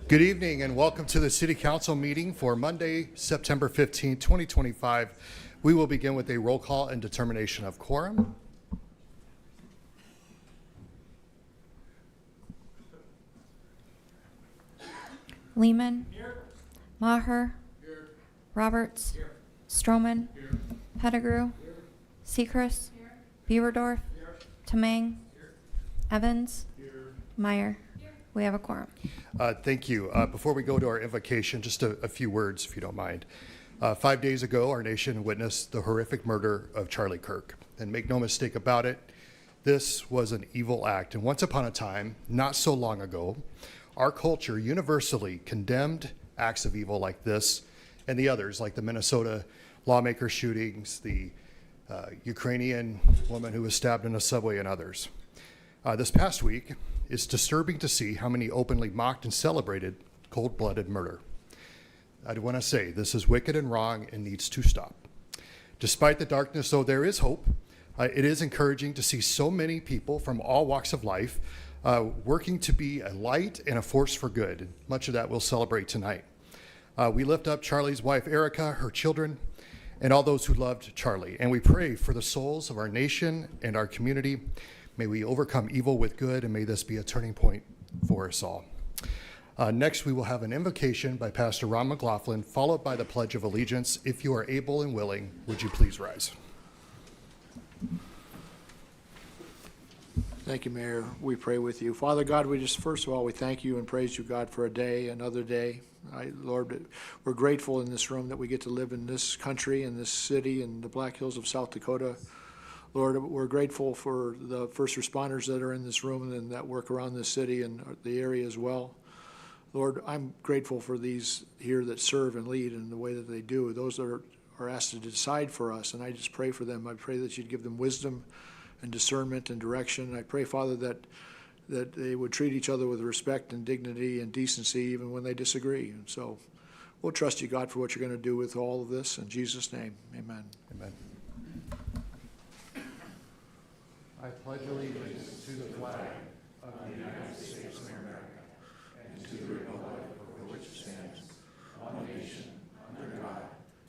Good evening and welcome to the City Council meeting for Monday, September 15, 2025. We will begin with a roll call and determination of quorum. Lehman. Here. Maher. Here. Roberts. Here. Stroman. Here. Pettigrew. Here. Sechrist. Here. Beaverdorf. Here. Tamang. Here. Evans. Here. Meyer. We have a quorum. Thank you. Before we go to our invocation, just a few words, if you don't mind. 5 days ago, our nation witnessed the horrific murder of Charlie Kirk. And make no mistake about it, this was an evil act. And once upon a time, not so long ago, our culture universally condemned acts of evil like this and the others, like the Minnesota lawmaker shootings, the Ukrainian woman who was stabbed in a subway, and others. This past week, it's disturbing to see how many openly mocked and celebrated cold-blooded murder. I want to say this is wicked and wrong and needs to stop. Despite the darkness, though, there is hope. It is encouraging to see so many people from all walks of life working to be a light and a force for good. Much of that we'll celebrate tonight. We lift up Charlie's wife, Erica, her children, and all those who loved Charlie. And we pray for the souls of our nation and our community. May we overcome evil with good, and may this be a turning point for us all. Next, we will have an invocation by Pastor Ron McLaughlin, followed by the Pledge of Allegiance. If you are able and willing, would you please rise? Thank you, Mayor. We pray with you. Father God, first of all, we thank you and praise you, God, for a day, another day. Lord, we're grateful in this room that we get to live in this country, in this city, in the Black Hills of South Dakota. Lord, we're grateful for the first responders that are in this room and that work around this city and the area as well. Lord, I'm grateful for these here that serve and lead in the way that they do, those that are asked to decide for us, and I just pray for them. I pray that you'd give them wisdom and discernment and direction. I pray, Father, that they would treat each other with respect and dignity and decency even when they disagree. And so we'll trust you, God, for what you're going to do with all of this. In Jesus' name, amen. Amen. I pledge allegiance to the flag of the United States of America and to the republic for which it stands, one nation, under God,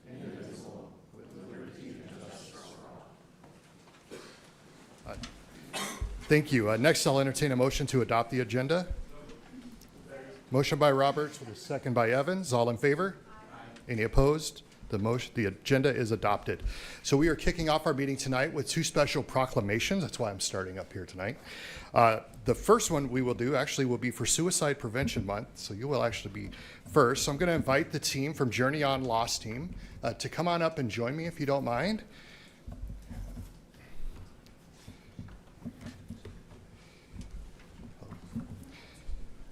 indivisible, with liberty and justice for all. Thank you. Next, I'll entertain a motion to adopt the agenda. Motion by Roberts with a second by Evans. All in favor? Aye. Any opposed? The agenda is adopted. So we are kicking off our meeting tonight with two special proclamations. That's why I'm starting up here tonight. The first one we will do actually will be for Suicide Prevention Month. So you will actually be first. So I'm going to invite the team from Journey On Lost team to come on up and join me if you don't mind.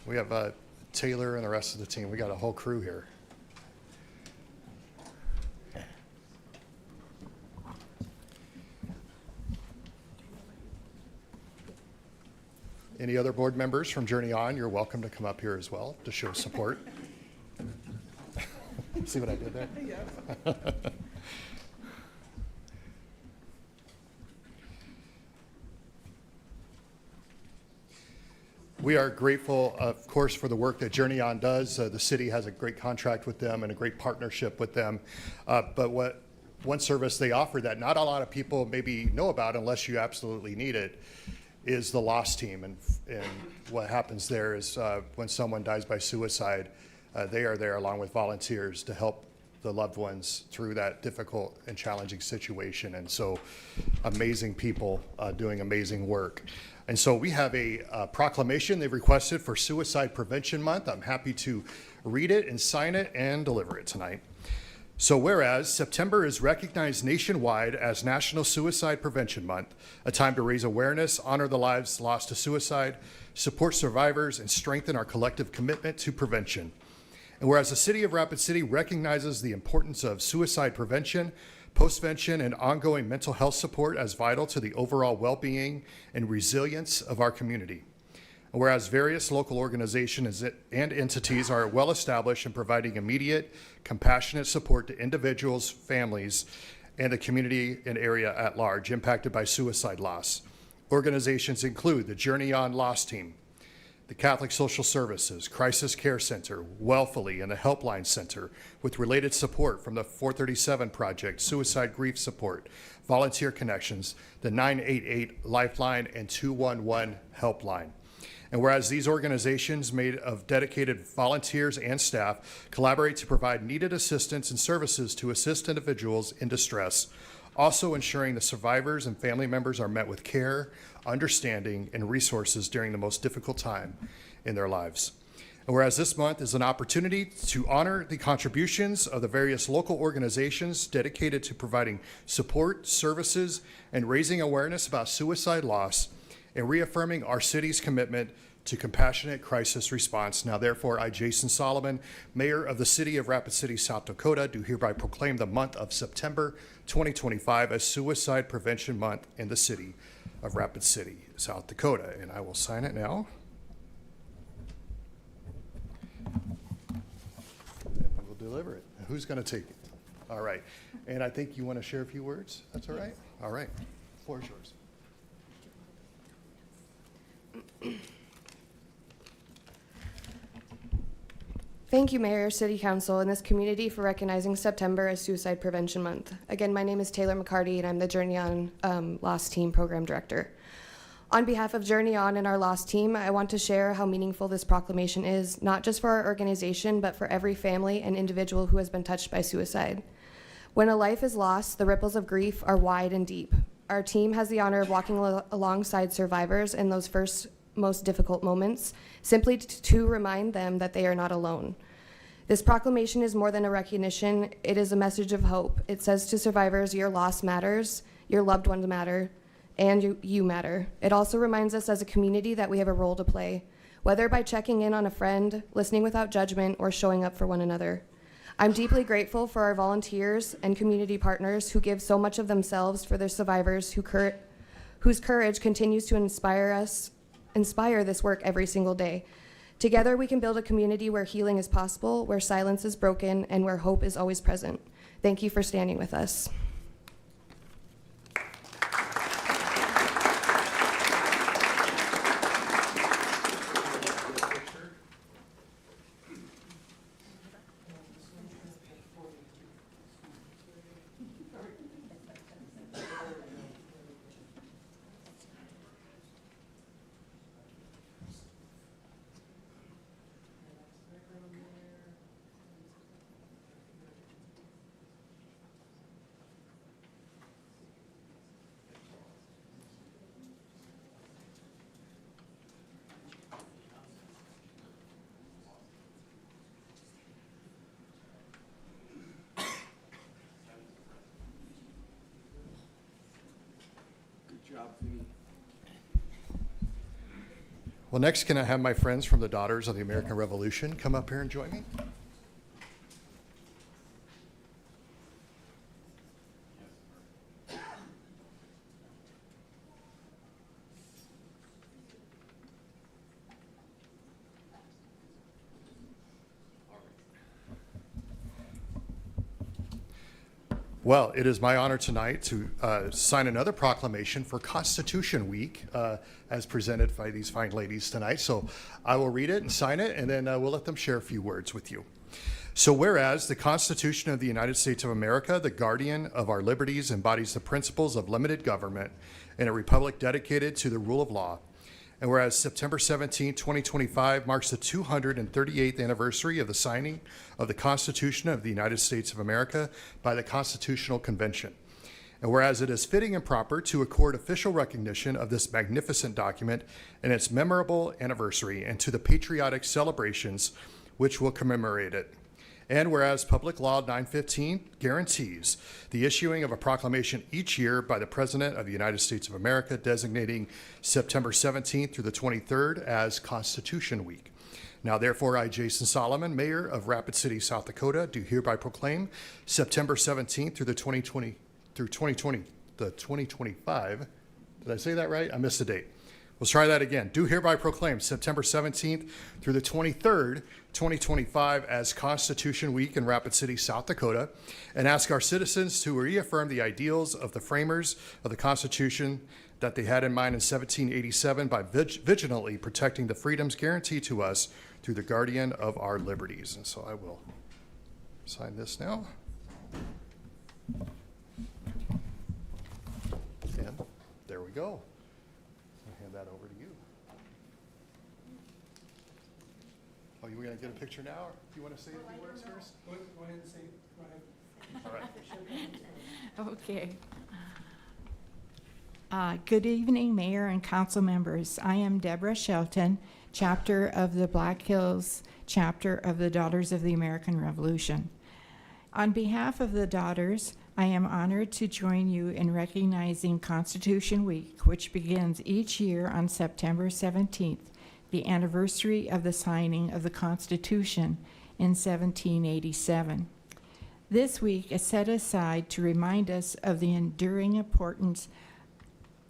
We have Taylor and the rest of the team. We got a whole crew here. Any other board members from Journey On, you're welcome to come up here as well to show support. See what I did there? Yeah. We are grateful, of course, for the work that Journey On does. The city has a great contract with them and a great partnership with them. But one service they offer that not a lot of people maybe know about unless you absolutely need it is the Lost team. And what happens there is when someone dies by suicide, they are there along with volunteers to help the loved ones through that difficult and challenging situation. And so amazing people doing amazing work. And so we have a proclamation they've requested for Suicide Prevention Month. I'm happy to read it and sign it and deliver it tonight. So whereas September is recognized nationwide as National Suicide Prevention Month, a time to raise awareness, honor the lives lost to suicide, support survivors, and strengthen our collective commitment to prevention. And whereas the City of Rapid City recognizes the importance of suicide prevention, postvention, and ongoing mental health support as vital to the overall well-being and resilience of our community. Whereas various local organizations and entities are well established in providing immediate, compassionate support to individuals, families, and the community and area at large impacted by suicide loss. Organizations include the Journey On Lost team, the Catholic Social Services, Crisis Care Center, Wellfully, and the Helpline Center, with related support from the 437 Project, Suicide Grief Support, Volunteer Connections, the 988 Lifeline, and 211 Helpline. And whereas these organizations, made of dedicated volunteers and staff, collaborate to provide needed assistance and services to assist individuals in distress, also ensuring the survivors and family members are met with care, understanding, and resources during the most difficult time in their lives. And whereas this month is an opportunity to honor the contributions of the various local organizations dedicated to providing support, services, and raising awareness about suicide loss, and reaffirming our city's commitment to compassionate crisis response. Now, therefore, I, Jason Solomon, Mayor of the City of Rapid City, South Dakota, do hereby proclaim the month of September 2025 as Suicide Prevention Month in the City of Rapid City, South Dakota. And I will sign it now. And we will deliver it. Who's going to take it? All right. And I think you want to share a few words? That's all right? All right. The floor is yours. Thank you, Mayor, City Council, and this community for recognizing September as Suicide Prevention Month. Again, my name is Taylor McCarty, and I'm the Journey On Lost Team Program Director. On behalf of Journey On and our Lost Team, I want to share how meaningful this proclamation is, not just for our organization, but for every family and individual who has been touched by suicide. When a life is lost, the ripples of grief are wide and deep. Our team has the honor of walking alongside survivors in those first most difficult moments, simply to remind them that they are not alone. This proclamation is more than a recognition, it is a message of hope. It says to survivors, your loss matters, your loved ones matter, and you matter. It also reminds us as a community that we have a role to play, whether by checking in on a friend, listening without judgment, or showing up for one another. I'm deeply grateful for our volunteers and community partners who give so much of themselves for their survivors, whose courage continues to inspire this work every single day. Together, we can build a community where healing is possible, where silence is broken, and where hope is always present. Thank you for standing with us. Well, next, can I have my friends from the Daughters of the American Revolution come up here and join me? Well, it is my honor tonight to sign another proclamation for Constitution Week as presented by these fine ladies tonight. So I will read it and sign it, and then we'll let them share a few words with you. So whereas the Constitution of the United States of America, the guardian of our liberties, embodies the principles of limited government in a republic dedicated to the rule of law, and whereas September 17, 2025 marks the 238th anniversary of the signing of the Constitution of the United States of America by the Constitutional Convention. And whereas it is fitting and proper to accord official recognition of this magnificent document and its memorable anniversary and to the patriotic celebrations which will commemorate it. And whereas Public Law 915 guarantees the issuing of a proclamation each year by the President of the United States of America designating September 17th through the 23rd as Constitution Week. Now, therefore, I, Jason Solomon, Mayor of Rapid City, South Dakota, do hereby proclaim September 17th through the 2025. Did I say that right? I missed the date. Let's try that again. Do hereby proclaim September 17th through the 23rd, 2025 as Constitution Week in Rapid City, South Dakota, and ask our citizens to reaffirm the ideals of the framers of the Constitution that they had in mind in 1787 by vigilantly protecting the freedoms guaranteed to us through the guardian of our liberties. And so I will sign this now. And there we go. I'll hand that over to you. Oh, you going to get a picture now? Or do you want to say a few words first? Go ahead and say, go ahead. All right. Okay. Good evening, Mayor and council members. I am Deborah Shelton, chapter of the Black Hills, chapter of the Daughters of the American Revolution. On behalf of the Daughters, I am honored to join you in recognizing Constitution Week, which begins each year on September 17th, the anniversary of the signing of the Constitution in 1787. This week is set aside to remind us of the enduring importance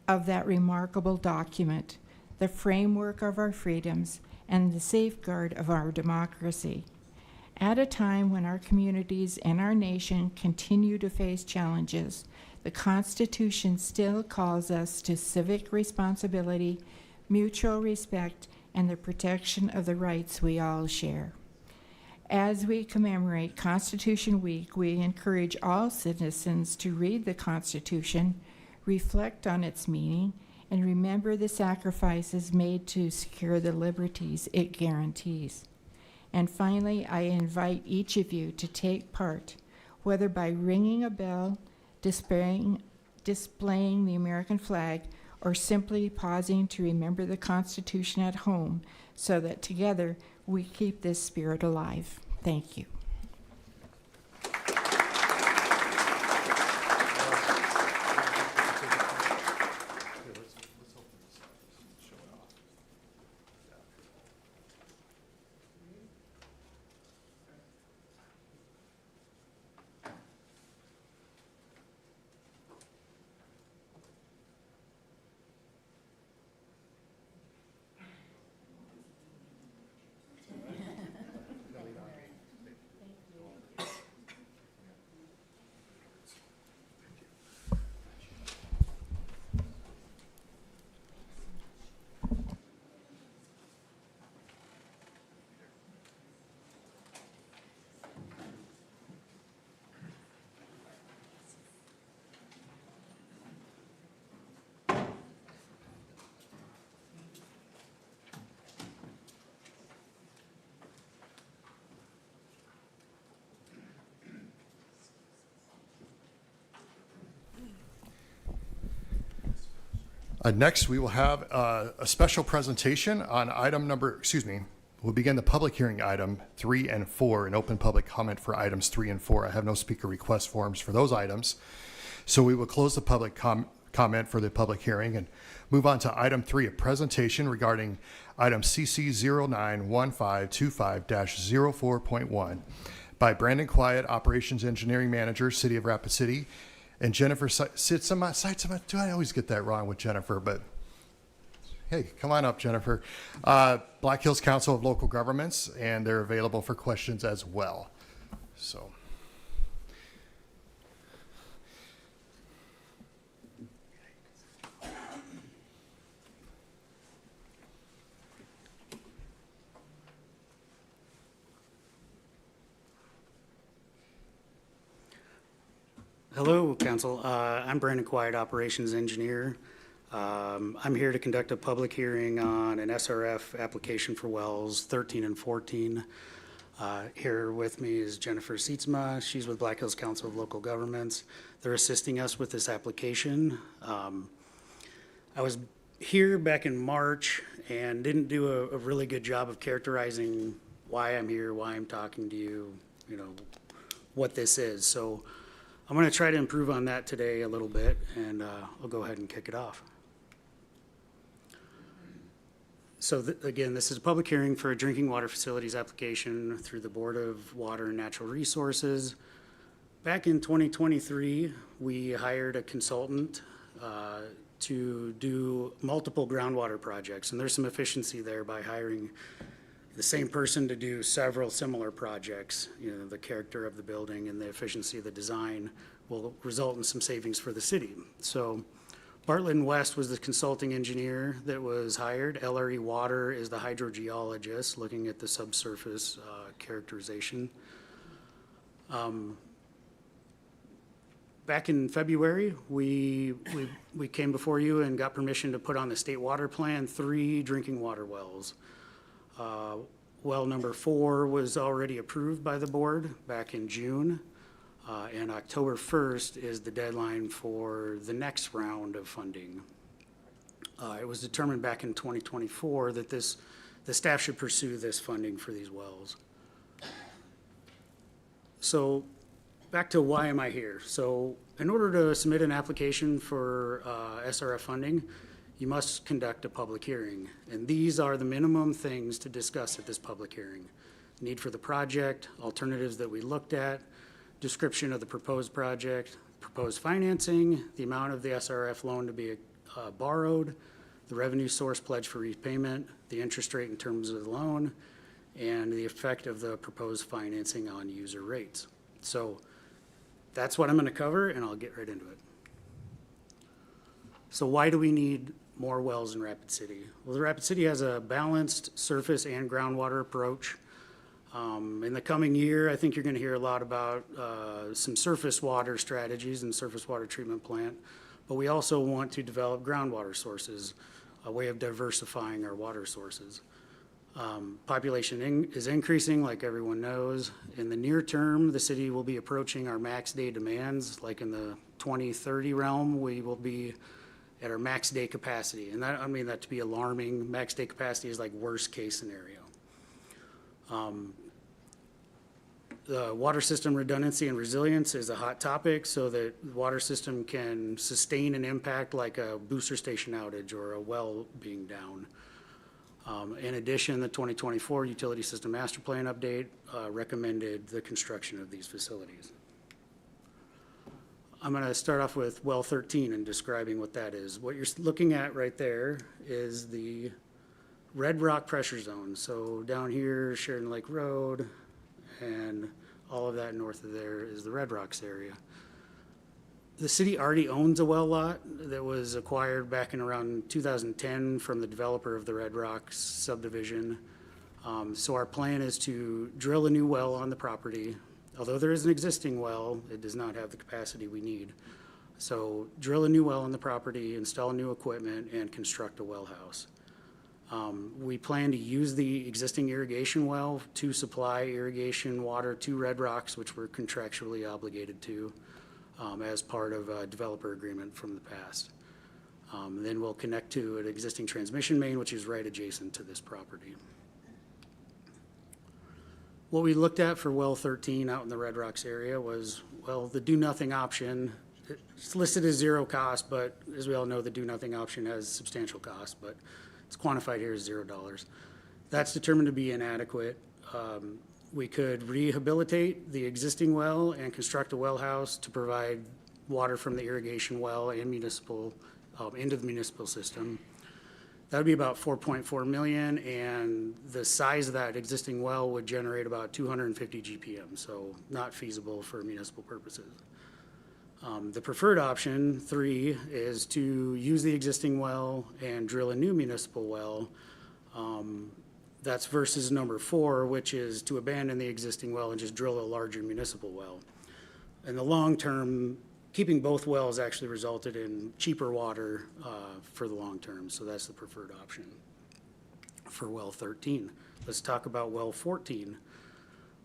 of that remarkable document, the framework of our freedoms, and the safeguard of our democracy. At a time when our communities and our nation continue to face challenges, the Constitution still calls us to civic responsibility, mutual respect, and the protection of the rights we all share. As we commemorate Constitution Week, we encourage all citizens to read the Constitution, reflect on its meaning, and remember the sacrifices made to secure the liberties it guarantees. And finally, I invite each of you to take part, whether by ringing a bell, displaying the American flag, or simply pausing to remember the Constitution at home, so that together we keep this spirit alive. Thank you. Next, we will have a special presentation on we'll begin the public hearing item 3 and 4 and open public comment for items 3 and 4. I have no speaker request forms for those items. So we will close the public comment for the public hearing and move on to item 3, a presentation regarding item CC 091525-04.1 by Brandon Quiet, Operations Engineering Manager, City of Rapid City, and Jennifer Seitzema. Do I always get that wrong with Jennifer? But hey, come on up, Jennifer. Black Hills Council of Local Governments, and they're available for questions as well. So. Hello, Council. I'm Brandon Quiet, Operations Engineer. I'm here to conduct a public hearing on an SRF application for wells 13 and 14. Here with me is Jennifer Seitzema. She's with Black Hills Council of Local Governments. They're assisting us with this application. I was here back in March and didn't do a really good job of characterizing why I'm here, why I'm talking to you, what this is. So I'm going to try to improve on that today a little bit, and I'll go ahead and kick it off. So again, this is a public hearing for a drinking water facilities application through the Board of Water and Natural Resources. Back in 2023, we hired a consultant to do multiple groundwater projects. And there's some efficiency there by hiring the same person to do several similar projects. You know, the character of the building and the efficiency of the design will result in some savings for the city. So Bartlett and West was the consulting engineer that was hired. LRE Water is the hydrogeologist looking at the subsurface characterization. Back in February, we came before you and got permission to put on the state water plan 3 drinking water wells. Well number 4 was already approved by the board back in June, and October 1st is the deadline for the next round of funding. It was determined back in 2024 that the staff should pursue this funding for these wells. So back to why am I here? So in order to submit an application for SRF funding, you must conduct a public hearing. And these are the minimum things to discuss at this public hearing. Need for the project, alternatives that we looked at, description of the proposed project, proposed financing, the amount of the SRF loan to be borrowed, the revenue source pledge for repayment, the interest rate in terms of the loan, and the effect of the proposed financing on user rates. So that's what I'm going to cover, and I'll get right into it. So why do we need more wells in Rapid City? Well, the Rapid City has a balanced surface and groundwater approach. In the coming year, I think you're going to hear a lot about some surface water strategies and surface water treatment plant, but we also want to develop groundwater sources, a way of diversifying our water sources. Population is increasing, like everyone knows. In the near term, the city will be approaching our max day demands. Like in the 2030 realm, we will be at our max day capacity. And that, I mean that to be alarming. Max day capacity is like worst case scenario. The water system redundancy and resilience is a hot topic so that the water system can sustain an impact like a booster station outage or a well being down. In addition, the 2024 Utility System Master Plan update recommended the construction of these facilities. I'm going to start off with well 13 and describing what that is. What you're looking at right there is the Red Rock pressure zone. So down here, Sheridan Lake Road, and all of that north of there is the Red Rocks area. The city already owns a well lot that was acquired back in around 2010 from the developer of the Red Rocks subdivision. So our plan is to drill a new well on the property. Although there is an existing well, it does not have the capacity we need. So drill a new well on the property, install new equipment, and construct a well house. We plan to use the existing irrigation well to supply irrigation water to Red Rocks, which we're contractually obligated to as part of a developer agreement from the past. Then we'll connect to an existing transmission main, which is right adjacent to this property. What we looked at for well 13 out in the Red Rocks area was, well, the do-nothing option. It's listed as zero cost, but as we all know, the do-nothing option has substantial cost, but it's quantified here as $0. That's determined to be inadequate. We could rehabilitate the existing well and construct a well house to provide water from the irrigation well and municipal into the municipal system. That would be about 4.4 million, and the size of that existing well would generate about 250 GPM, so not feasible for municipal purposes. The preferred option, 3, is to use the existing well and drill a new municipal well. That's versus number 4, which is to abandon the existing well and just drill a larger municipal well. In the long term, keeping both wells actually resulted in cheaper water for the long term, so that's the preferred option for well 13. Let's talk about well 14.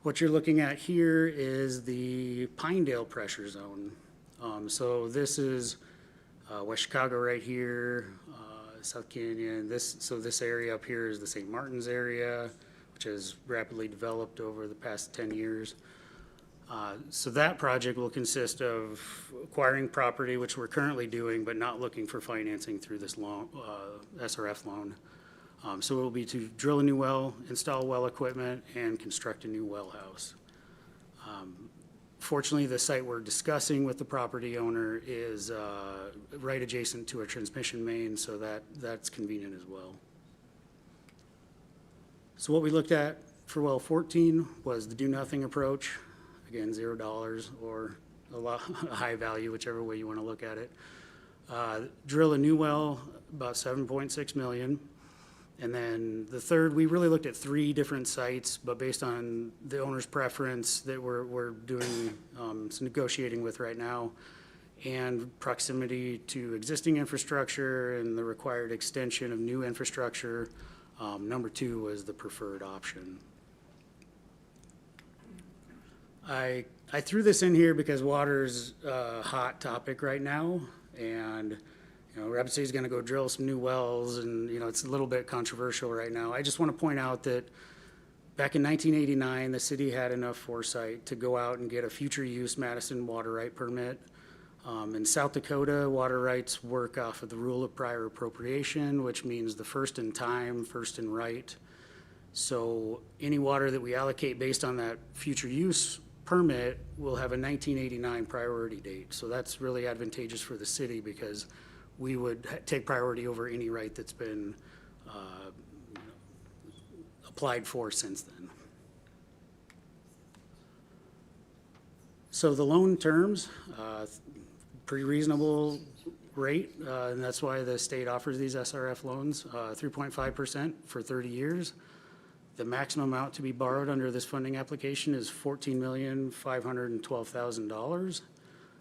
What you're looking at here is the Pinedale pressure zone. So this is West Chicago right here, South Canyon. This area up here is the St. Martin's area, which has rapidly developed over the past 10 years. So that project will consist of acquiring property, which we're currently doing, but not looking for financing through this SRF loan. So it will be to drill a new well, install well equipment, and construct a new well house. Fortunately, the site we're discussing with the property owner is right adjacent to a transmission main, so that's convenient as well. So what we looked at for well 14 was the do-nothing approach. Again, $0 or a high value, whichever way you want to look at it. Drill a new well, about 7.6 million. And then the third, we really looked at 3 different sites, but based on the owner's preference that we're doing some negotiating with right now, and proximity to existing infrastructure and the required extension of new infrastructure, number 2 was the preferred option. I threw this in here because water's a hot topic right now, and Rapid City's gonna go drill some new wells, and it's a little bit controversial right now. I just want to point out that back in 1989, the city had enough foresight to go out and get a future use Madison water right permit. In South Dakota, water rights work off of the rule of prior appropriation, which means the first in time, first in right. So any water that we allocate based on that future use permit will have a 1989 priority date. So that's really advantageous for the city because we would take priority over any right that's been applied for since then. So the loan terms, pretty reasonable rate, and that's why the state offers these SRF loans, 3.5% for 30 years. The maximum amount to be borrowed under this funding application is $14,512,000.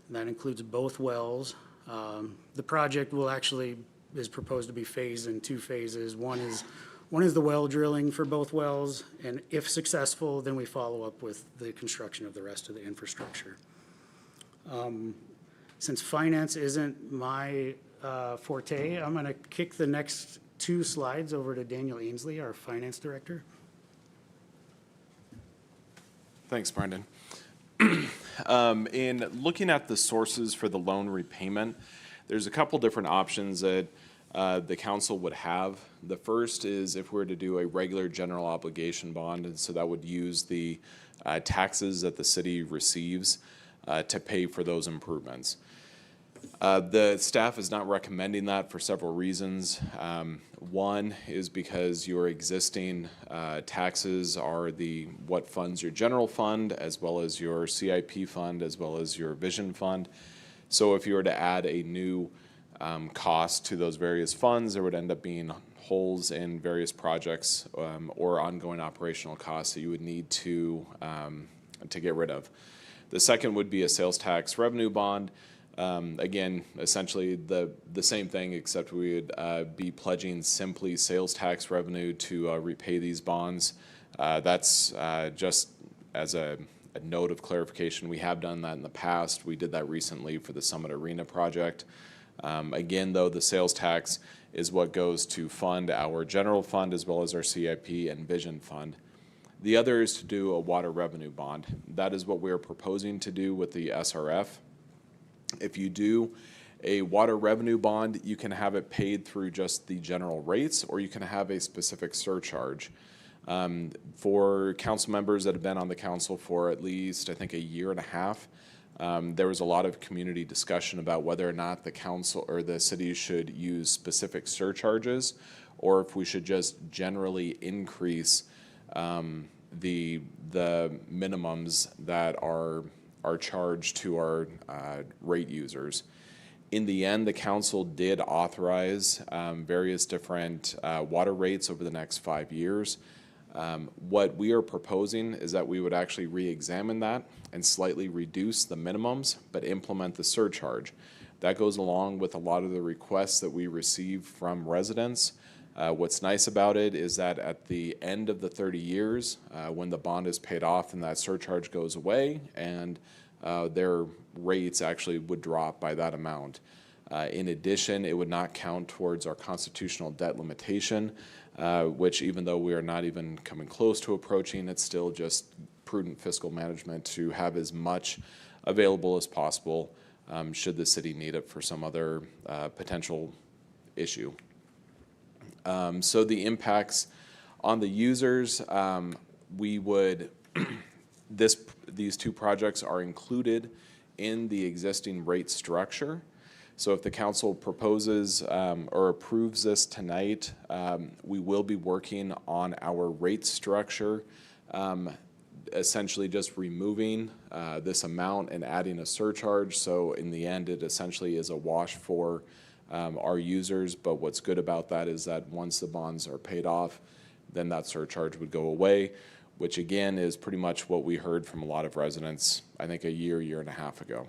That includes both wells. The project is proposed to be phased in 2 phases. One is the well drilling for both wells, and if successful, then we follow up with the construction of the rest of the infrastructure. Since finance isn't my forte, I'm going to kick the next 2 slides over to Daniel Ainsley, our finance director. Thanks, Brendan. In looking at the sources for the loan repayment, there's a couple different options that the council would have. The first is if we were to do a regular general obligation bond, and so that would use the taxes that the city receives to pay for those improvements. The staff is not recommending that for several reasons. One is because your existing taxes are what funds your general fund, as well as your CIP fund, as well as your vision fund. So if you were to add a new cost to those various funds, there would end up being holes in various projects or ongoing operational costs that you would need to get rid of. The second would be a sales tax revenue bond. Again, essentially the same thing, except we would be pledging simply sales tax revenue to repay these bonds. That's just as a note of clarification. We have done that in the past. We did that recently for the Summit Arena project. Again, though, the sales tax is what goes to fund our general fund as well as our CIP and vision fund. The other is to do a water revenue bond. That is what we're proposing to do with the SRF. If you do a water revenue bond, you can have it paid through just the general rates, or you can have a specific surcharge. For council members that have been on the council for at least, I think, a year and a half, there was a lot of community discussion about whether or not the council or the city should use specific surcharges, or if we should just generally increase the minimums that are charged to our rate users. In the end, the council did authorize various different water rates over the next 5 years. What we are proposing is that we would actually re-examine that and slightly reduce the minimums, but implement the surcharge. That goes along with a lot of the requests that we receive from residents. What's nice about it is that at the end of the 30 years, when the bond is paid off and that surcharge goes away, and their rates actually would drop by that amount. In addition, it would not count towards our constitutional debt limitation, which, even though we are not even coming close to approaching, it's still just prudent fiscal management to have as much available as possible should the city need it for some other potential issue. So the impacts on the users, we would, this these two projects are included in the existing rate structure. So if the council proposes or approves this tonight, we will be working on our rate structure, essentially just removing this amount and adding a surcharge. So in the end, it essentially is a wash for our users. But what's good about that is that once the bonds are paid off, then that surcharge would go away, which again is pretty much what we heard from a lot of residents, I think a year and a half ago.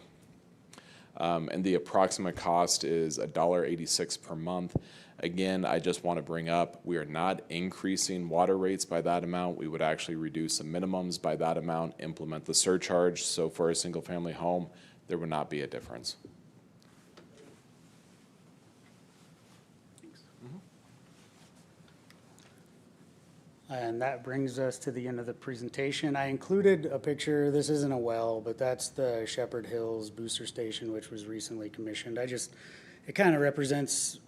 And the approximate cost is $1.86 per month. Again, I just want to bring up, we are not increasing water rates by that amount. We would actually reduce the minimums by that amount, implement the surcharge. So for a single family home, there would not be a difference. And that brings us to the end of the presentation. I included a picture, this isn't a well, but that's the Shepherd Hills Booster Station, which was recently commissioned. It kind of represents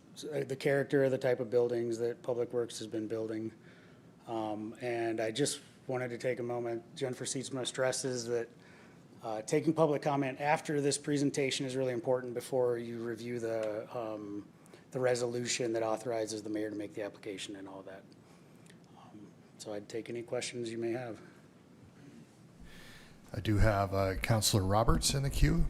the character of the type of buildings that Public Works has been building. And I just wanted to take a moment. Jennifer Seatsma stresses that taking public comment after this presentation is really important before you review the resolution that authorizes the mayor to make the application and all that. So I'd take any questions you may have. I do have Councilor Roberts in the queue.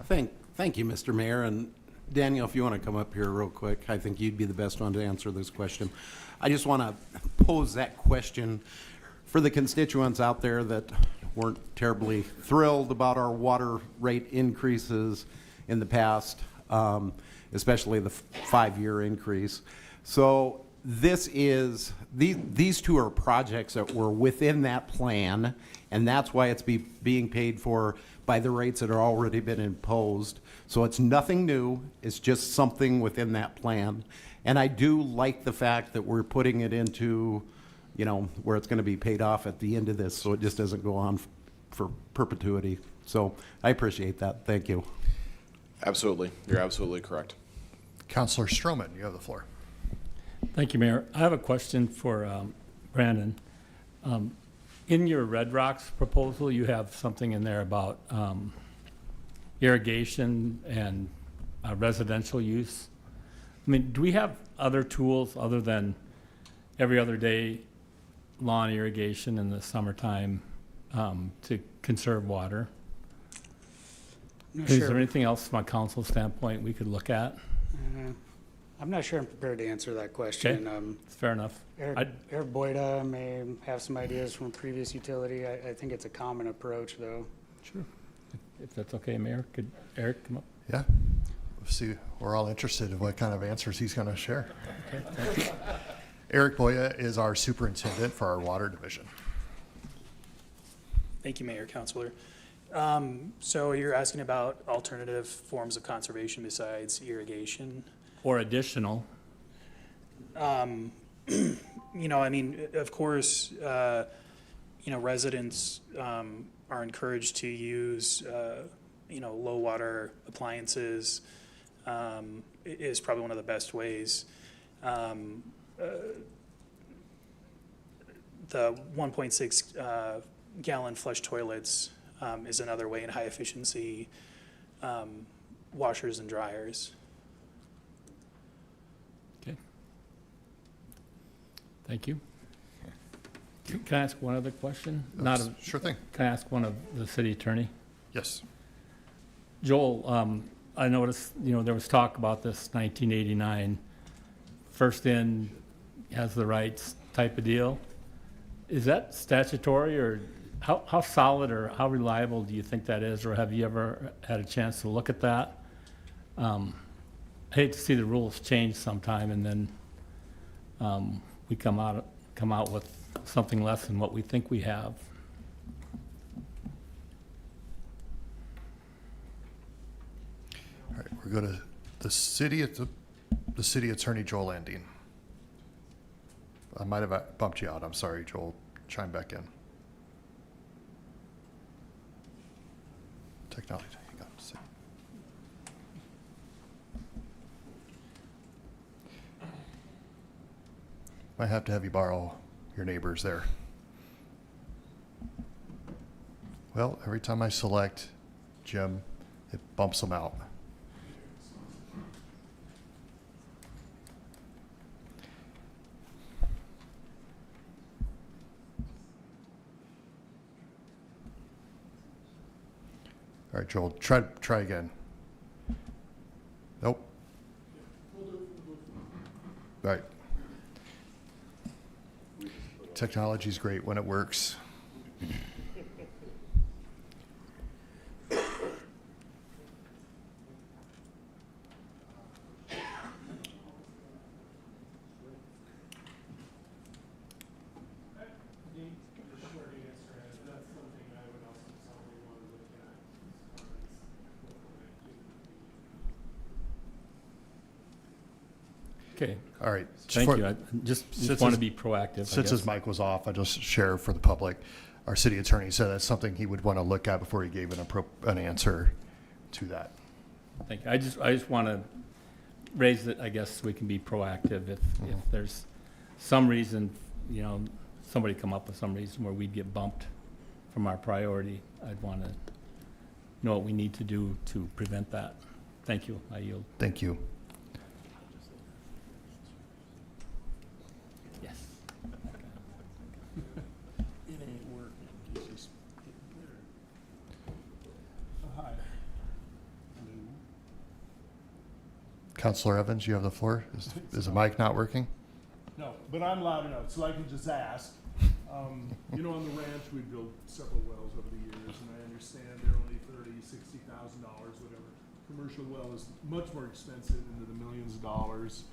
Thank you, Mr. Mayor. And Daniel, if you want to come up here real quick, I think you'd be the best one to answer this question. I just want to pose that question for the constituents out there that weren't terribly thrilled about our water rate increases in the past, especially the 5-year increase. So these two are projects that were within that plan, and that's why it's being paid for by the rates that are already been imposed. So it's nothing new, it's just something within that plan. And I do like the fact that we're putting it into, where it's gonna be paid off at the end of this, so it just doesn't go on for perpetuity. So I appreciate that, thank you. Absolutely, you're absolutely correct. Councilor Stroman, you have the floor. Thank you, Mayor. I have a question for Brandon. In your Red Rocks proposal, you have something in there about irrigation and residential use. I mean, do we have other tools other than every other day lawn irrigation in the summertime to conserve water? Is there anything else from a council standpoint we could look at? I'm not sure I'm prepared to answer that question. Fair enough. Eric Boyda may have some ideas from a previous utility. I think it's a common approach, though. Sure. If that's okay, Mayor, could Eric come up? Yeah. Let's see, we're all interested in what kind of answers he's going to share. Okay, thank you. Eric Boya is our superintendent for our water division. Thank you, Mayor, Councilor. So you're asking about alternative forms of conservation besides irrigation? Or additional? I mean, of course, residents are encouraged to use, low water appliances is probably one of the best ways. The 1.6 gallon flush toilets is another way, in high efficiency washers and dryers. Okay. Thank you. Can I ask one other question? Sure thing. Can I ask one of the city attorney? Yes. Joel, I noticed, there was talk about this 1989 first in has the rights type of deal. Is that statutory, or how solid or how reliable do you think that is, or have you ever had a chance to look at that? I hate to see the rules change sometime and then we come out with something less than what we think we have. All right, we're going to the city attorney, Joel Andine. I might have bumped you out. I'm sorry, Joel. Chime back in. Technology. Hang on a second. Might have to have you borrow your neighbors there. Well, every time I select Jim, it bumps them out. All right, Joel, try again. Nope. Right. Technology's great when it works. Okay, All right. thank you. I just Since want to his- be proactive, I Since his guess. mic was off, I just share for the public. Our city attorney said that's something he would want to look at before he gave an answer to that. Thank you. I just want to raise it, I guess, so we can be proactive. If there's some reason, somebody come up with some reason where we'd get bumped from our priority, I'd want to know what we need to do to prevent that. Thank you. I yield. Thank you. Yes. It ain't working. It's just there. Hi. Counselor Evans, you have the floor. Is the mic not working? No, but I'm loud enough, so I can just ask. On the ranch, we built several wells over the years, and I understand they're only $30,000, $60,000, whatever. Commercial well is much more expensive, into the millions of dollars.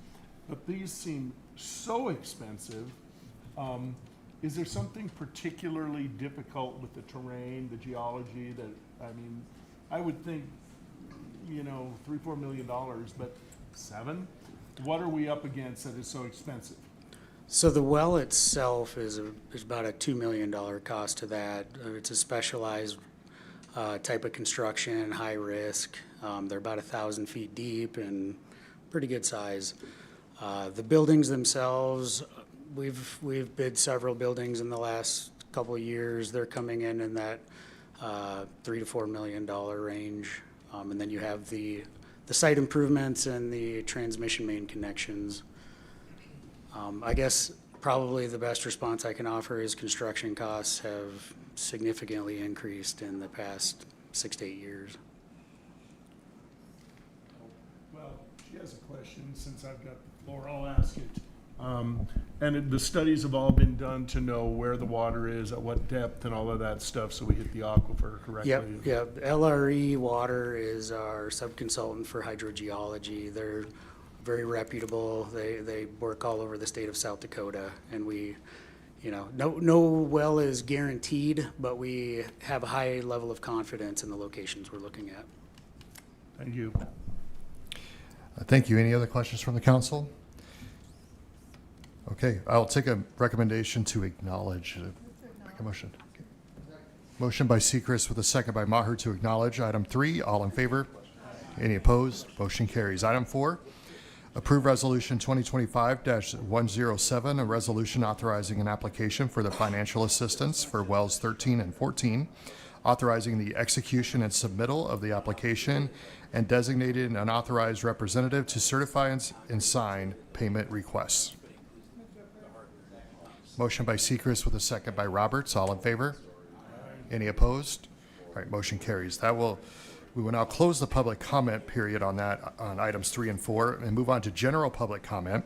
But these seem so expensive. Is there something particularly difficult with the terrain, the geology I would think, $3-4 million, but $7? What are we up against that is so expensive? So the well itself is about a $2 million cost to that. It's a specialized type of construction, high risk. They're about 1,000 feet deep and pretty good size. The buildings themselves, we've bid several buildings in the last couple of years. They're coming in that $3 to $4 million range. And then you have the site improvements and the transmission main connections. I guess probably the best response I can offer is construction costs have significantly increased in the past 6 to 8 years. Well, she has a question, since I've got the floor, I'll ask it. The studies have all been done to know where the water is, at what depth, and all of that stuff, so we hit the aquifer correctly. Yep. LRE Water is our subconsultant for hydrogeology. They're very reputable. They work all over the state of South Dakota, and no well is guaranteed, but we have a high level of confidence in the locations we're looking at. Thank you. Thank you. Any other questions from the council? Okay, I'll take a recommendation to acknowledge. Make a motion. Okay. Motion by Sechrist with a second by Maher to acknowledge. Item 3, all in favor? Any opposed? Motion carries. Item 4, approve resolution 2025-107, a resolution authorizing an application for the financial assistance for wells 13 and 14, authorizing the execution and submittal of the application, and designated an authorized representative to certify and sign payment requests. Motion by Sechrist with a second by Roberts. All in favor? Any opposed? All right, motion carries. We will now close the public comment period on items 3 and 4 and move on to general public comment.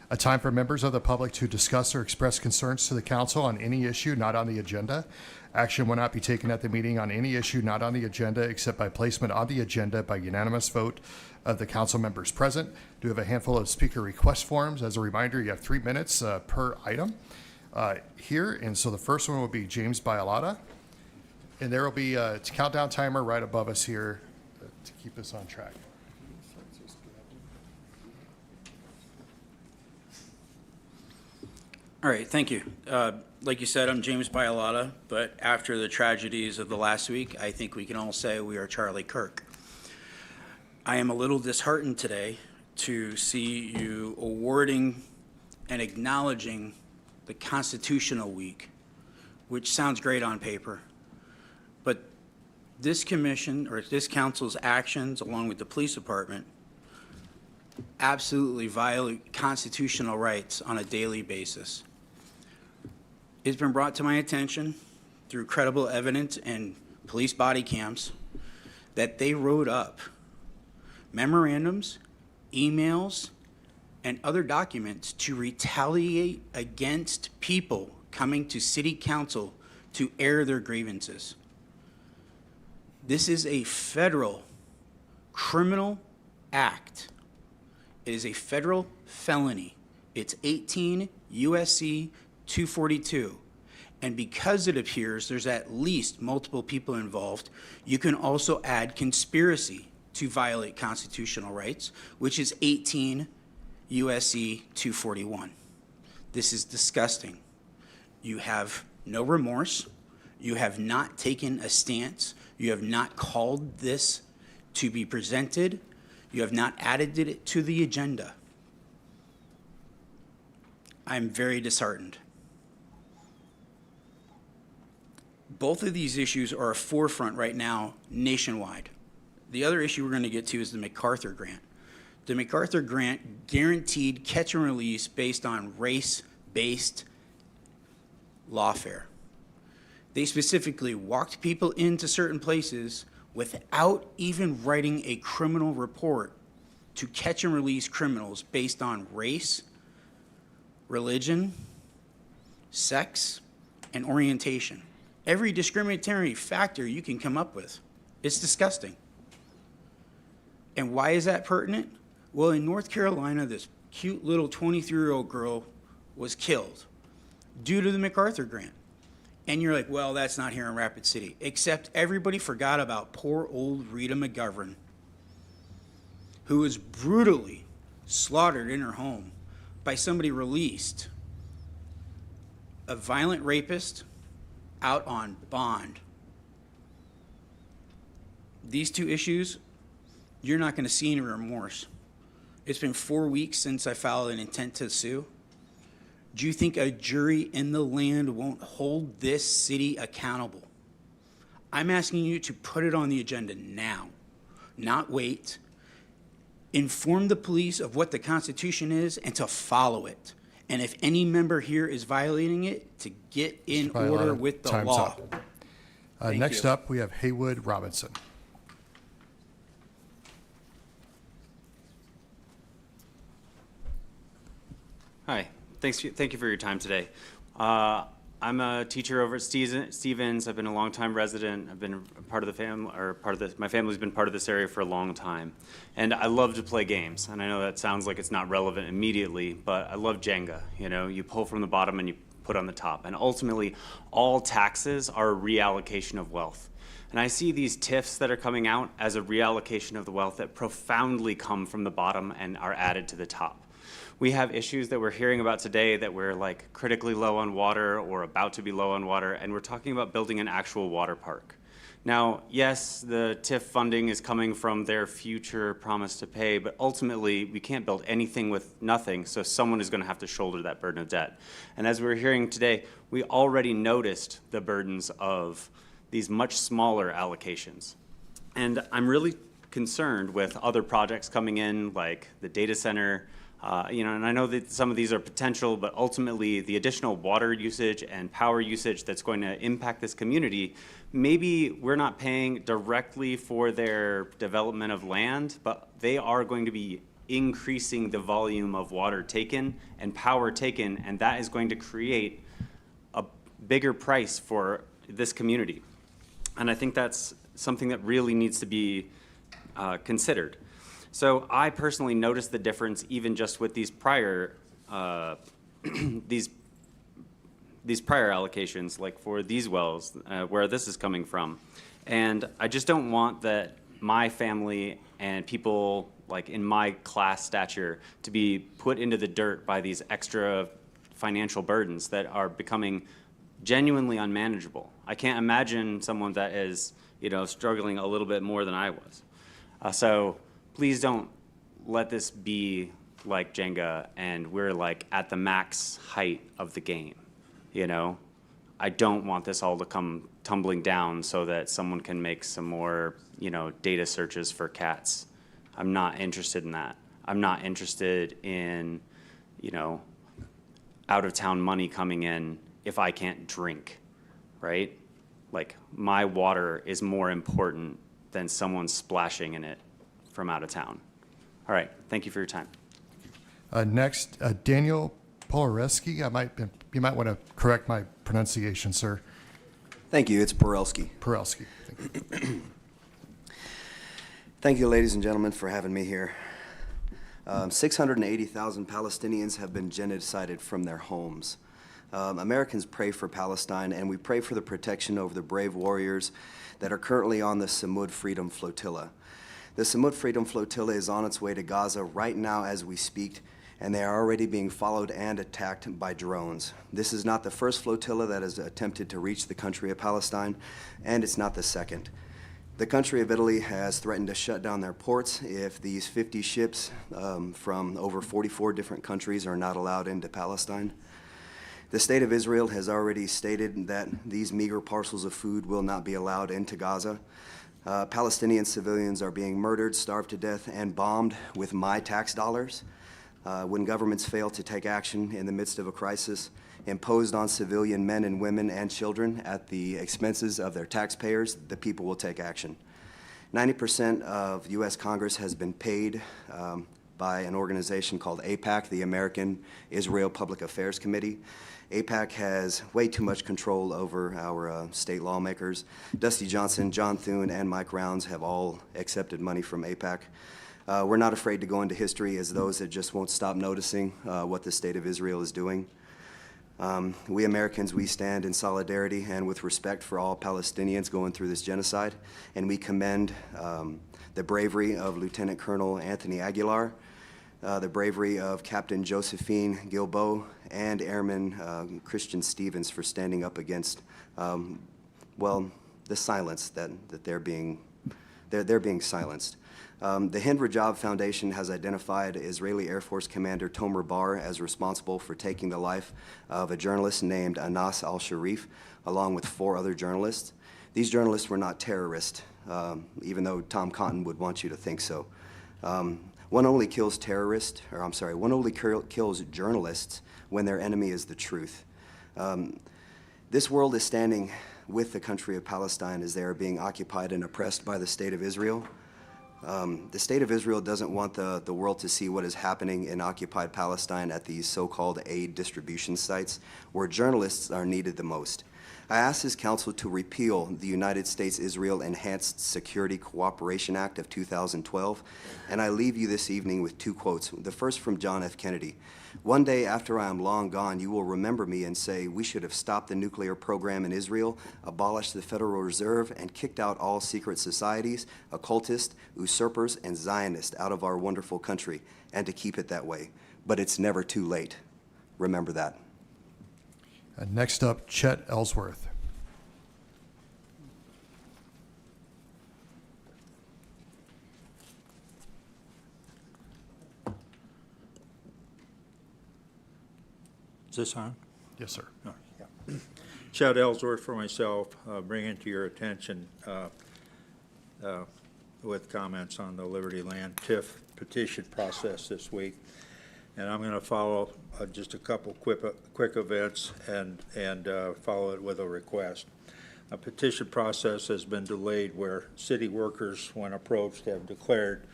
A time for members of the public to discuss or express concerns to the council on any issue not on the agenda. Action will not be taken at the meeting on any issue not on the agenda except by placement on the agenda by unanimous vote of the council members present. Do have a handful of speaker request forms. As a reminder, you have 3 minutes per item here. And so the first one will be James Bialotta. And there will be a countdown timer right above us here to keep us on track. All right, thank you. Like you said, I'm James Bialotta, but after the tragedies of the last week, I think we can all say we are Charlie Kirk. I am a little disheartened today to see you awarding and acknowledging the Constitutional Week, which sounds great on paper, this commission or this council's actions, along with the police department, absolutely violate constitutional rights on a daily basis. It's been brought to my attention through credible evidence and police body cams that they wrote up memorandums, emails, and other documents to retaliate against people coming to city council to air their grievances. This is a federal criminal act. It is a federal felony. It's 18 USC 242. And because it appears there's at least multiple people involved, you can also add conspiracy to violate constitutional rights, which is 18 USC 241. This is disgusting. You have no remorse. You have not taken a stance. You have not called this to be presented. You have not added it to the agenda. I'm very disheartened. Both of these issues are a forefront right now nationwide. The other issue we're going to get to is the MacArthur grant. The MacArthur grant guaranteed catch and release based on race-based lawfare. They specifically walked people into certain places without even writing a criminal report to catch and release criminals based on race, religion, sex, and orientation. Every discriminatory factor you can come up with. It's disgusting. And why is that pertinent? Well, in North Carolina, this cute little 23-year-old girl was killed due to the MacArthur grant. And you're like, well, that's not here in Rapid City. Except everybody forgot about poor old Rita McGovern, who was brutally slaughtered in her home by somebody released, a violent rapist, out on bond. These two issues, you're not going to see any remorse. It's been 4 weeks since I filed an intent to sue. Do you think a jury in the land won't hold this city accountable? I'm asking you to put it on the agenda now, not wait. Inform the police of what the Constitution is and to follow it. And if any member here is violating it, to get in order with the Time's law. up. Thank Next you. up, we have Haywood Robinson. Hi, thank you for your time today. I'm a teacher over at Stevens. I've been a longtime resident. I've been a part of the family, my family's been part of this area for a long time. And I love to play games. And I know that sounds like it's not relevant immediately, but I love Jenga. You know, you pull from the bottom and you put on the top. And ultimately, all taxes are a reallocation of wealth. And I see these TIFs that are coming out as a reallocation of the wealth that profoundly come from the bottom and are added to the top. We have issues that we're hearing about today that we're like critically low on water or about to be low on water, and we're talking about building an actual water park. Now, yes, the TIF funding is coming from their future promise to pay, but ultimately we can't build anything with nothing, so someone is going to have to shoulder that burden of debt. And as we're hearing today, we already noticed the burdens of these much smaller allocations. And I'm really concerned with other projects coming in, like the data center, and I know that some of these are potential, but ultimately the additional water usage and power usage that's going to impact this community, maybe we're not paying directly for their development of land, but they are going to be increasing the volume of water taken and power taken, and that is going to create a bigger price for this community. And I think that's something that really needs to be considered. So I personally noticed the difference even just with these prior these prior allocations, like for these wells, where this is coming from. And I just don't want that my family and people like in my class stature to be put into the dirt by these extra financial burdens that are becoming genuinely unmanageable. I can't imagine someone that is, struggling a little bit more than I was. So please don't let this be like Jenga and we're like at the max height of the game, I don't want this all to come tumbling down so that someone can make some more, data searches for cats. I'm not interested in that. I'm not interested in, out-of-town money coming in if I can't drink, right? Like, my water is more important than someone splashing in it from out of town. All right, thank you for your time. Next, Daniel Polareski. You might want to correct my pronunciation, sir. Thank you. It's Porelski. Porelski. Thank you. Thank you, ladies and gentlemen, for having me here. 680,000 Palestinians have been genocided from their homes. Americans pray for Palestine, and we pray for the protection over the brave warriors that are currently on the Samud Freedom Flotilla. The Samud Freedom Flotilla is on its way to Gaza right now as we speak, and they are already being followed and attacked by drones. This is not the first flotilla that has attempted to reach the country of Palestine, and it's not the second. The country of Italy has threatened to shut down their ports if these 50 ships from over 44 different countries are not allowed into Palestine. The state of Israel has already stated that these meager parcels of food will not be allowed into Gaza. Palestinian civilians are being murdered, starved to death, and bombed with my tax dollars. When governments fail to take action in the midst of a crisis imposed on civilian men and women and children at the expenses of their taxpayers, the people will take action. 90% of U.S. Congress has been paid by an organization called AIPAC, the American Israel Public Affairs Committee. AIPAC has way too much control over our state lawmakers. Dusty Johnson, John Thune, and Mike Rounds have all accepted money from AIPAC. We're not afraid to go into history as those that just won't stop noticing what the state of Israel is doing. We Americans, we stand in solidarity and with respect for all Palestinians going through this genocide, and we commend the bravery of Lieutenant Colonel Anthony Aguilar, the bravery of Captain Josephine Gilbo, and Airman Christian Stevens for standing up against, the silence that they're being silenced. The Hind Rajab Foundation has identified Israeli Air Force Commander Tomer Bar as responsible for taking the life of a journalist named Anas al-Sharif, along with 4 other journalists. These journalists were not terrorists, even though Tom Cotton would want you to think so. One only kills journalists when their enemy is the truth. This world is standing with the country of Palestine as they are being occupied and oppressed by the state of Israel. The state of Israel doesn't want the world to see what is happening in occupied Palestine at these so-called aid distribution sites where journalists are needed the most. I asked his counsel to repeal the United States-Israel Enhanced Security Cooperation Act of 2012, and I leave you this evening with 2 quotes. The first from John F. Kennedy. "One day after I am long gone, you will remember me and say, we should have stopped the nuclear program in Israel, abolished the Federal Reserve, and kicked out all secret societies, occultists, usurpers, and Zionists out of our wonderful country, and to keep it that way. But it's never too late. Remember that." Next up, Chet Ellsworth. Is this on? Yes, sir. Oh, yeah. Chad Ellsworth for myself, bringing to your attention with comments on the Liberty Land TIF petition process this week. And I'm going to follow just a couple quick events and follow it with a request. A petition process has been delayed where city workers, when approached, have declared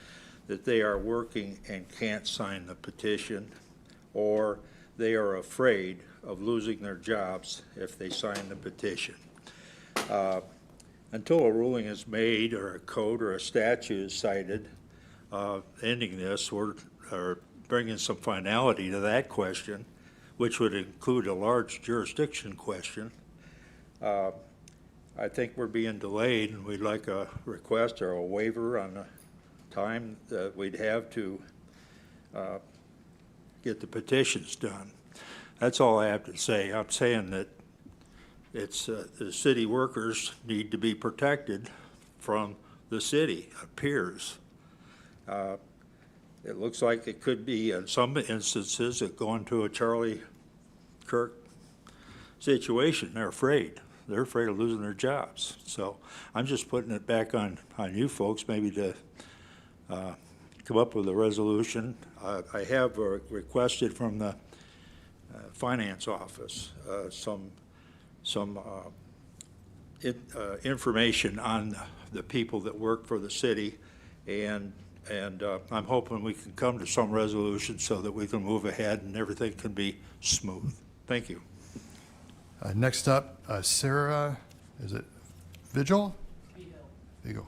that they are working and can't sign the petition, or they are afraid of losing their jobs if they sign the petition. Until a ruling is made or a code or a statute is cited ending this, or bringing some finality to that question, which would include a large jurisdiction question. I think we're being delayed, and we'd like a request or a waiver on the time that we'd have to get the petitions done. That's all I have to say. I'm saying that it's the city workers need to be protected from the city, peers. It looks like it could be, in some instances, going to a Charlie Kirk situation. They're afraid. They're afraid of losing their jobs. So I'm just putting it back on you folks, maybe to come up with a resolution. I have requested from the finance office some information on the people that work for the city, and I'm hoping we can come to some resolution so that we can move ahead and everything can be smooth. Thank you. Next up, Sarah, is it Vigil? Vigil.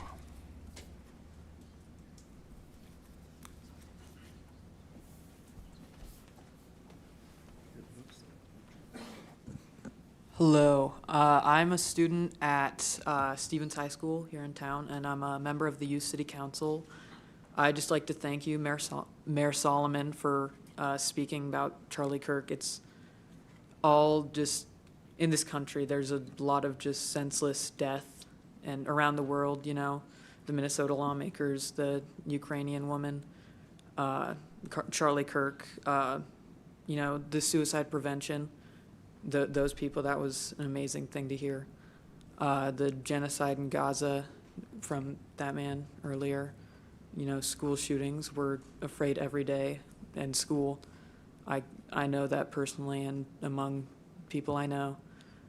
Hello, I'm a student at Stevens High School here in town, and I'm a member of the Youth City Council. I'd just like to thank you, Mayor Solomon, for speaking about Charlie Kirk. It's all just, in this country, there's a lot of just senseless death, and around the world, you know, the Minnesota lawmakers, the Ukrainian woman, Charlie Kirk, you know, the suicide prevention. Those people, that was an amazing thing to hear. The genocide in Gaza from that man earlier, you know, school shootings, we're afraid every day in school. I know that personally, and among people I know.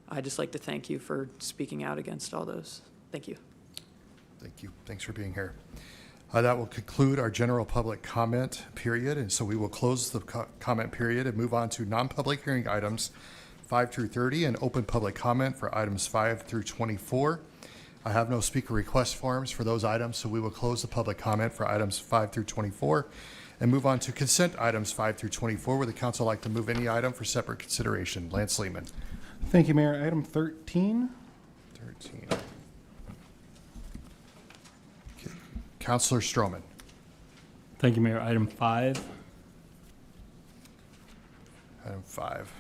I'd just like to thank you for speaking out against all those. Thank you. Thank you. Thanks for being here. That will conclude our general public comment period, and so we will close the comment period and move on to non-public hearing items 5 through 30 and open public comment for items 5 through 24. I have no speaker request forms for those items, so we will close the public comment for items 5 through 24 and move on to consent items 5 through 24. Would the council like to move any item for separate consideration? Lance Lehman. Thank you, Mayor. Item 13. 13. Okay. Councilor Stroman. Thank you, Mayor. Item 5. Item 5.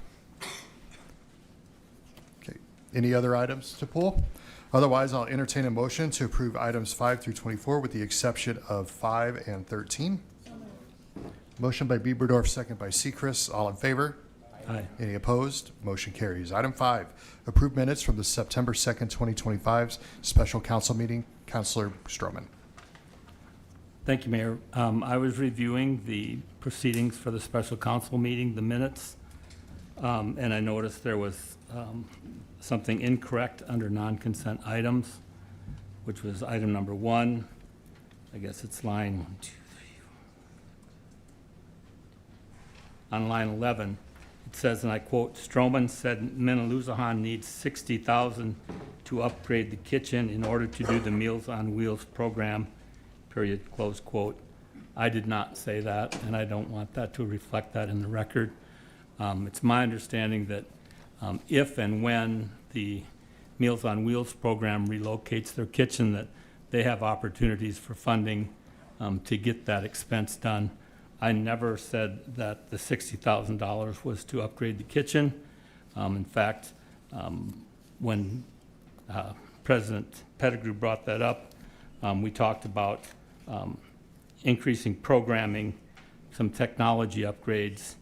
Okay. Any other items to pull? Otherwise, I'll entertain a motion to approve items 5 through 24 with the exception of 5 and 13. Motion by Bieberdorf, second by Sechrist. All in favor? Aye. Any opposed? Motion carries. Item 5, approved minutes from the September 2nd, 2025 special council meeting. Councilor Stroman. Thank you, Mayor. I was reviewing the proceedings for the special council meeting, the minutes, and I noticed there was something incorrect under non-consent items, which was item number 1. I guess it's line 1, 2, 3. On line 11, it says, and I quote, Stroman said Minaloosahan needs $60,000 to upgrade the kitchen in order to do the Meals on Wheels program, period, close quote. I did not say that, and I don't want that to reflect that in the record. It's my understanding that if and when the Meals on Wheels program relocates their kitchen, that they have opportunities for funding to get that expense done. I never said that the $60,000 was to upgrade the kitchen. In fact, when President Pettigrew brought that up, we talked about increasing programming, some technology upgrades,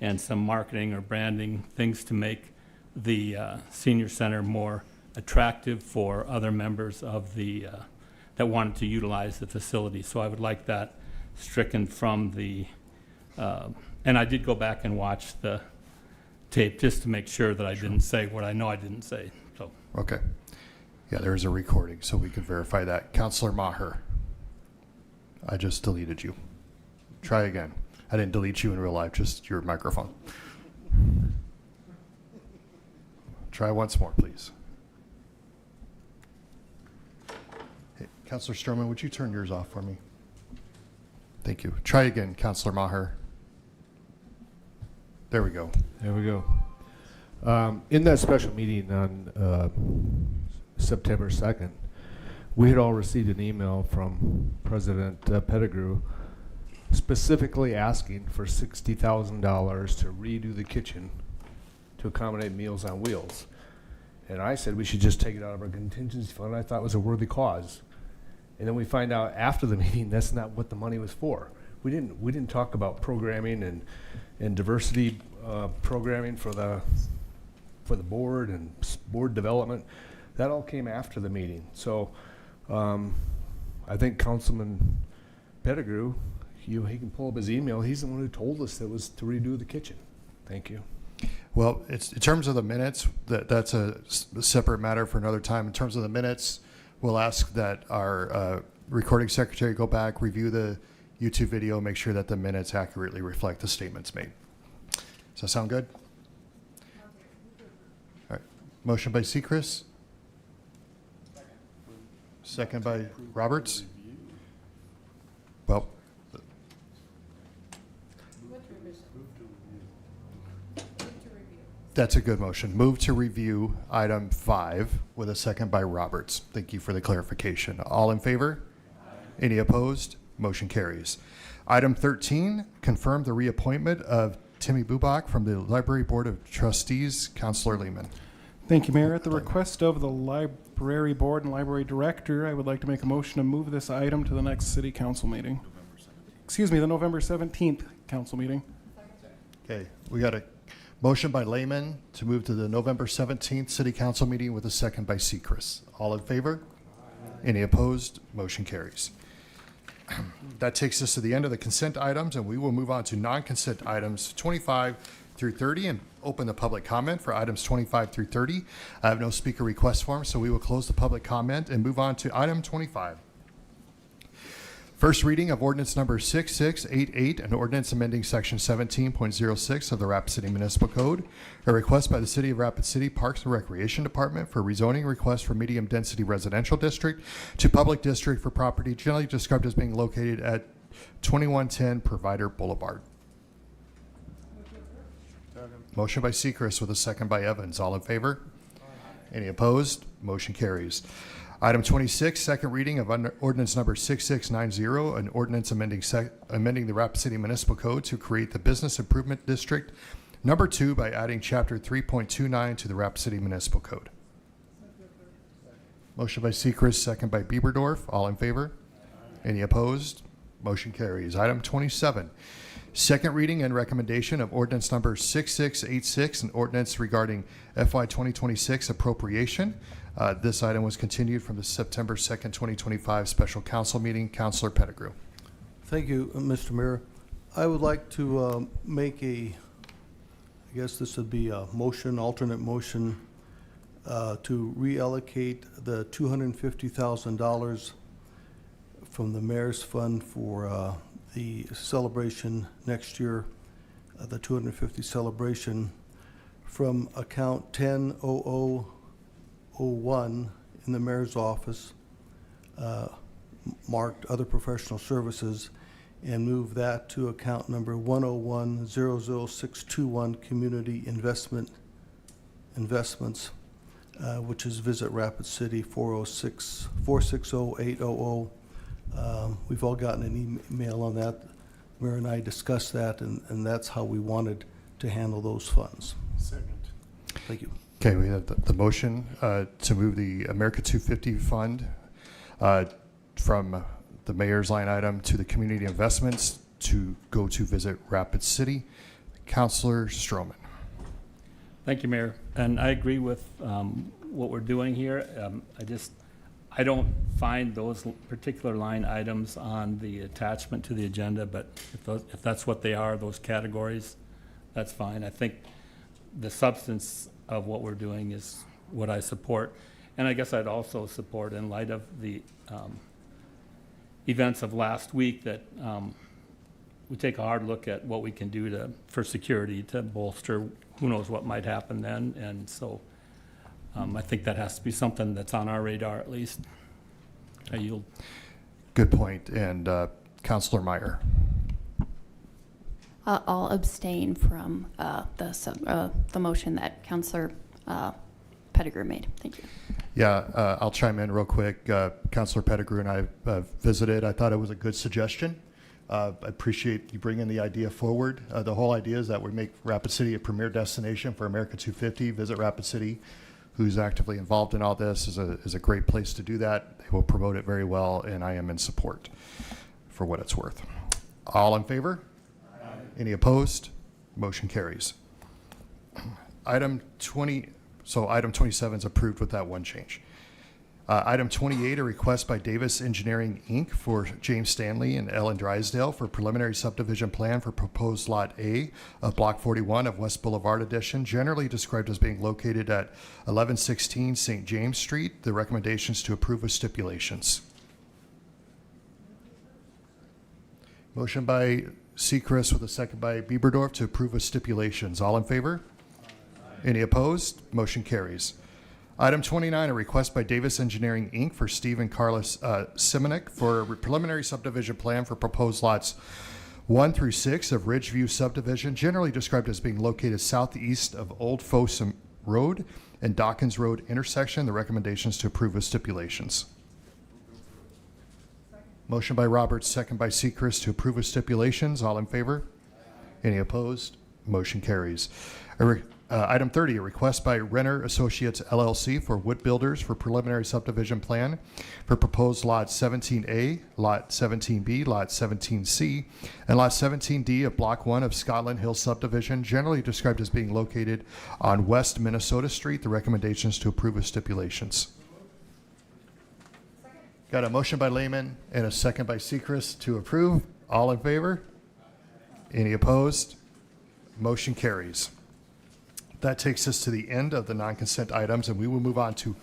and some marketing or branding, things to make the senior center more attractive for other members of the that wanted to utilize the facility. So I would like that stricken from the, and I did go back and watch the tape just to make sure that I didn't say what I know I didn't say. So Okay. Yeah, there is a recording, so we can verify that. Councilor Maher. I just deleted you. Try again. I didn't delete you in real life, just your microphone. Try once more, please. Hey, Councilor Stroman, would you turn yours off for me? Thank you. Try again, Councilor Maher. There we go. There we go. In that special meeting on September 2nd, we had all received an email from President Pettigrew specifically asking for $60,000 to redo the kitchen to accommodate Meals on Wheels. And I said we should just take it out of our contingency fund. I thought it was a worthy cause. And then we find out after the meeting that's not what the money was for. We didn't talk about programming and diversity programming for the for the board and board development. That all came after the meeting. So I think Councilman Pettigrew, he can pull up his email. He's the one who told us that was to redo the kitchen. Thank you. Well, it's, in terms of the minutes, that's a separate matter for another time. In terms of the minutes, we'll ask that our recording secretary go back, review the YouTube video, make sure that the minutes accurately reflect the statements made. Does that sound good? All right. Motion by Sechrist. Second by Roberts. Well, that's a good motion. Move to review item 5 with a second by Roberts. Thank you for the clarification. All in favor? Any opposed? Motion carries. Item 13, confirm the reappointment of Timmy Bubak from the Library Board of Trustees. Councilor Lehman. Thank you, Mayor. At the request of the Library Board and Library Director, I would like to make a motion to move this item to the next City Council meeting. Excuse me, the November 17th Council meeting. Okay, we got a motion by Lehman to move to the November 17th City Council meeting with a second by Sechrist. All in favor? Any opposed? Motion carries. That takes us to the end of the consent items, and we will move on to non-consent items 25 through 30 and open the public comment for items 25 through 30. I have no speaker request form, so we will close the public comment and move on to item 25. First reading of ordinance number 6688, an ordinance amending section 17.06 of the Rapid City Municipal Code. A request by the City of Rapid City Parks and Recreation Department for rezoning request from medium density residential district to public district for property generally described as being located at 2110 Provider Boulevard. Motion by Sechrist with a second by Evans. All in favor? Any opposed? Motion carries. Item 26, second reading of ordinance number 6690, an ordinance amending the Rapid City Municipal Code to create the Business Improvement District number 2 by adding chapter 3.29 to the Rapid City Municipal Code. Motion by Sechrist, second by Bieberdorf. All in favor? Any opposed? Motion carries. Item 27, second reading and recommendation of ordinance number 6686, an ordinance regarding FY 2026 appropriation. This item was continued from the September 2nd, 2025 special council meeting. Councilor Pettigrew. Thank you, Mr. Mayor. I would like to make I guess this would be a motion, alternate motion, to reallocate the $250,000 from the mayor's fund for the celebration next year, the 250 celebration, from account 100001 in the mayor's office, marked other professional services, and move that to account number 101-00621 community investments, which is Visit Rapid City 460-800. We've all gotten an email on that. Mayor and I discussed that, and that's how we wanted to handle those funds. Second. Thank you. Okay, we have the motion to move the America 250 fund from the mayor's line item to the community investments to go to Visit Rapid City. Councilor Stroman. Thank you, Mayor. And I agree with what we're doing here. I don't find those particular line items on the attachment to the agenda, but if that's what they are, those categories, that's fine. I think the substance of what we're doing is what I support. And I guess I'd also support, in light of the events of last week, that we take a hard look at what we can do for security to bolster who knows what might happen then. And so I think that has to be something that's on our radar at least. I yield. Good point. And Councilor Meyer. I'll abstain from the motion that Councilor Pettigrew made. Thank you. Yeah, I'll chime in real quick. Councilor Pettigrew and I visited. I thought it was a good suggestion. I appreciate you bringing the idea forward. The whole idea is that we make Rapid City a premier destination for America 250. Visit Rapid City, who's actively involved in all this, is a great place to do that. They will promote it very well, and I am in support for what it's worth. All in favor? Any opposed? Motion carries. Item 28, So item 27 is approved with that one change. Item 28, a request by Davis Engineering, Inc. for James Stanley and Ellen Drysdale for preliminary subdivision plan for proposed Lot A of Block 41 of West Boulevard Edition, generally described as being located at 1116 St. James Street. The recommendations to approve with stipulations. Motion by Sechrist with a second by Bieberdorf to approve with stipulations. All in favor? Any opposed? Motion carries. Item 29, a request by Davis Engineering, Inc. for Steve and Carla Simonik for a preliminary subdivision plan for proposed lots 1 through 6 of Ridgeview subdivision, generally described as being located southeast of Old Fossum Road and Dawkins Road intersection. The recommendations to approve with stipulations. Motion by Roberts, second by Sechrist to approve with stipulations. All in favor? Any opposed? Motion carries. Item 30, a request by Renner Associates LLC for Wood Builders for preliminary subdivision plan for proposed Lot 17A, Lot 17B, Lot 17C, and Lot 17D of Block 1 of Scotland Hill subdivision, generally described as being located on West Minnesota Street. The recommendations to approve with stipulations. Got a motion by Lehman and a second by Sechrist to approve. All in favor? Any opposed? Motion carries. That takes us to the end of the non-consent items, and we will move on to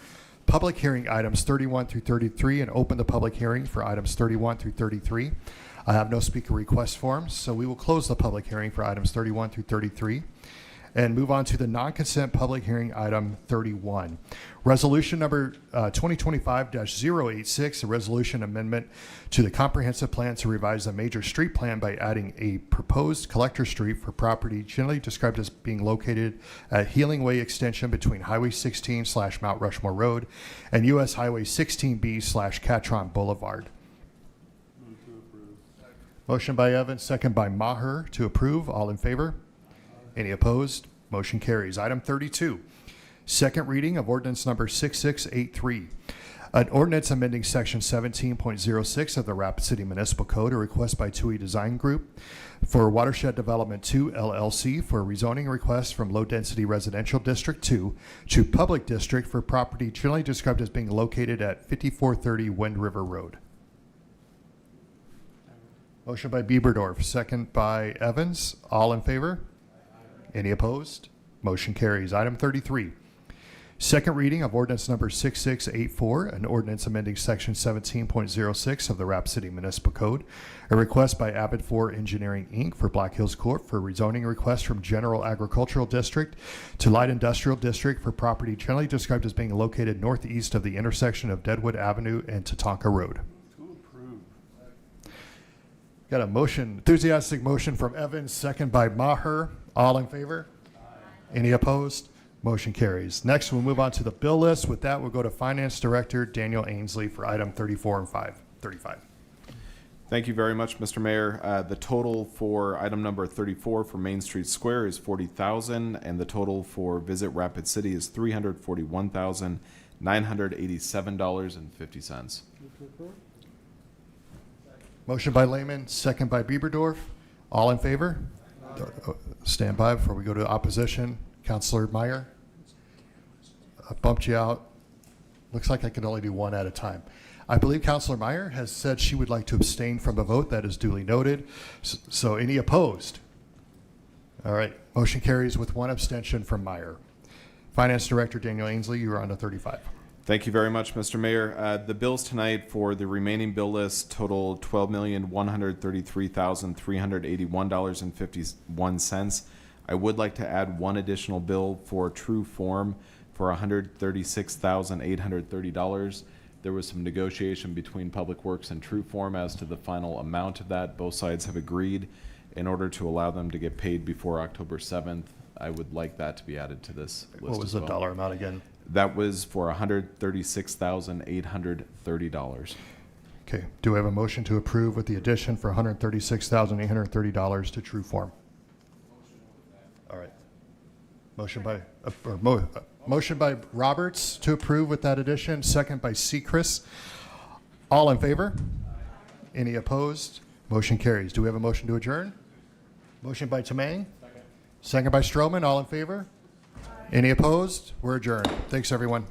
public hearing items 31 through 33 and open the public hearing for items 31 through 33. I have no speaker request forms, so we will close the public hearing for items 31 through 33 and move on to the non-consent public hearing item 31. Resolution number 2025-086, a resolution amendment to the comprehensive plan to revise the major street plan by adding a proposed collector street for property generally described as being located at Healing Way extension between Highway 16/Mount Rushmore Road and US Highway 16B/Catron Boulevard. Motion by Evans, second by Maher to approve. All in favor? Any opposed? Motion carries. Item 32, second reading of ordinance number 6683. An ordinance amending section 17.06 of the Rapid City Municipal Code, a request by TUI Design Group for Watershed Development 2 LLC for a rezoning request from Low Density Residential District 2 to Public District for property generally described as being located at 5430 Wind River Road. Motion by Bieberdorf, second by Evans. All in favor? Any opposed? Motion carries. Item 33, second reading of ordinance number 6684, an ordinance amending section 17.06 of the Rapid City Municipal Code, a request by Abbott 4 Engineering, Inc. for Black Hills Court for rezoning request from General Agricultural District to Light Industrial District for property generally described as being located northeast of the intersection of Deadwood Avenue and Tatanka Road. Got a motion, enthusiastic motion from Evans, second by Maher. All in favor? Any opposed? Motion carries. Next, we'll move on to the bill list. With that, we'll go to Finance Director Daniel Ainsley for item 34 and 35. Thank you very much, Mr. Mayor. The total for item number 34 for Main Street Square is $40,000, and the total for Visit Rapid City is $341,987.50. Motion by Lehman, second by Bieberdorf. All in favor? Stand by before we go to opposition. Councilor Meyer? I bumped you out. Looks like I can only do one at a time. I believe Councilor Meyer has said she would like to abstain from the vote. That is duly noted. So any opposed? All right. Motion carries with one abstention from Meyer. Finance Director Daniel Ainsley, you are on to 35. Thank you very much, Mr. Mayor. The bills tonight for the remaining bill list total $12,133,381.51. I would like to add one additional bill for True Form for $136,830. There was some negotiation between Public Works and True Form as to the final amount of that. Both sides have agreed in order to allow them to get paid before October 7th. I would like that to be added to this list. What was the dollar amount again? That was for $136,830. Okay. Do we have a motion to approve with the addition for $136,830 to True Form? All right. Motion by Roberts to approve with that addition. Second by Sechrist. All in favor? Any opposed? Motion carries. Do we have a motion to adjourn? Motion by Tamang. Second by Stroman. All in favor? Any opposed? We're adjourned. Thanks, everyone.